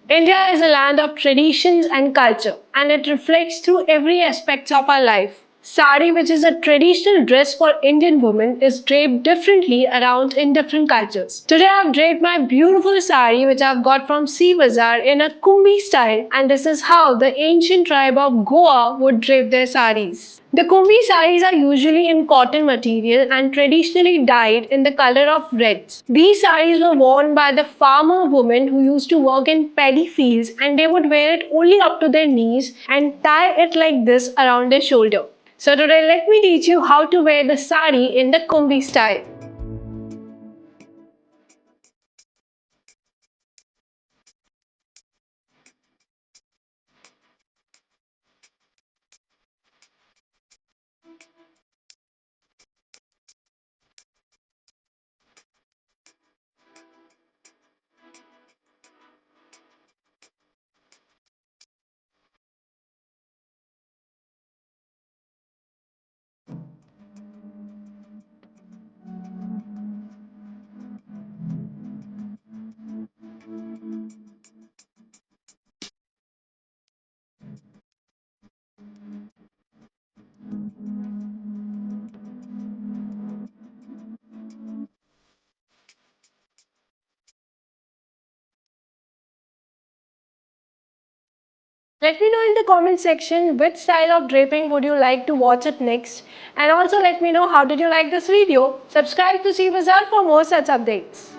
India is a land of traditions and culture, and it reflects through every aspect of our life. Sari, which is a traditional dress for Indian women, is draped differently around in different cultures. Today, I've draped my beautiful sari, which I've got from Cbazaar in a Kunbi style, and this is how the ancient tribe of Goa would drape their saris. The Kunbi saris are usually in cotton material and traditionally dyed in the color of reds. These saris were worn by the farmer women who used to work in paddy fields, and they would wear it only up to their knees and tie it like this around their shoulder. So today let me teach you how to wear the sari in the Kunbi style. Let me know in the comment section which style of draping would you like to watch it next, and also let me know how did you like this video. Subscribe to Cbazaar for more such updates.